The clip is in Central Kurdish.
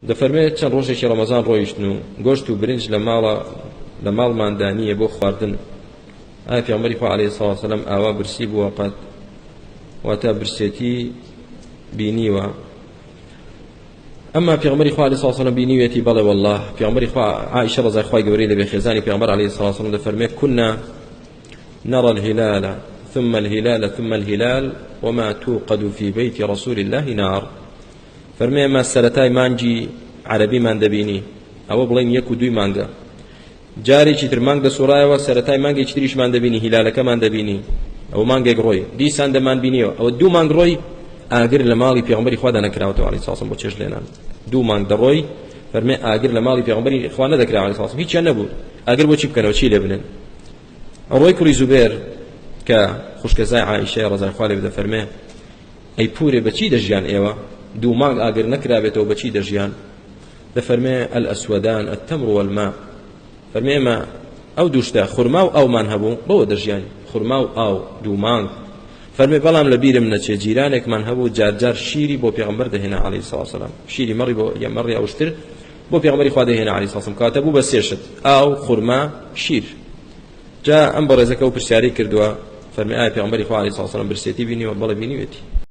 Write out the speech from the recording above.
دەفەرمێت چەند ڕۆژێکی ڕەمەزان ڕۆیشتن و گۆشت و برنج لە ماڵماندا نییە بۆ خواردن. ئایا پێغەمبەری خوا عەلەیهی سەڵاتو وەسەلام ئاوا برسی بووە قەت؟ واتە برسێتی بینیوە؟ ئەمما پێغەمبەری خوا عەلەیهی سەڵاتو وەسەلام بینیوێتی؟ بەڵێ وەڵڵاه. پێغەمبەری خوا عائیشە ڕەزای خوای گەورەی لەبێ خێزانی پێغەمبەر عەلەیهی سەڵاتو وەسەلام دەفەرمێت كنا نرى الهلال ثم الهلال ثم الهلال وما توقد في بيت رسول الله نار. فەرمێ ئێمە سەرەتای مانگی عەرەبیمان دەبینی، ئەوە بڵێن یەک و دوی مانگە، جارێکی تر مانگ دەسوڕایەوە سەرەتای مانگێکی تریشمان دەبینی، هیلالەکەمان دەبینی، ئەوە مانگێک ڕۆی، دیسان دەمان بینیەوە، ئەوە دوو مانگ ڕۆی ئاگر لە ماڵی پێغەمبەری خوا نەکراوەتەوە عەلەیهی سەڵاتو وەسەلام بۆ چێژ لێنان. دوو مانگ دەڕۆی، فەرمێ ئاگر لە ماڵی پێغەمبەری خوا نەدەکرا عەلەیهی سەڵاتو وەسەلام، هیچیان نەبوو، ئاگر بۆچی بکەنەوە، چی لێ بنێن؟ ڕۆی کوڕی زوبێر کە خوشکەزای عائیشەیە ڕەزای خوا لێ دەفەرمێ ئەی پورێ بەچی دەژیان ئێوە؟ دوو مانگ ئاگر نەکرابێتەوە بەچی دەژیان؟ دەفەرمێ الأسودان التمر والماء. فەرمێ ئێمە ئەو دووشتە خورما و ئاومان هەبوو بەوە دەژیان، خورما و ئاو دوو مانگ. فەرمێ بەڵام لە بیرم نەچێ جیرانێکمان هەبوو جارجار شیری بۆ پێغەمبەر دەهێنا عەلەیهی سەڵاتو وەسەلام، شیری مەڕی بۆ یا مەڕی ئەوشتر بۆ پێغەمبەری خوا دەهێنا عەلەیهی سەڵاتو وەسەلام، کاتە بوو بە سێشت: ئاو، خورما، شیر. جا ئەم بەڕێزەکە و پرسیاری کردووە، فەرمێ ئایا پێغەمبەری خوا عەلەیهی سەڵاتو وەسەلام برسێتی بینیوە؟ بەڵێ بینیوێتی.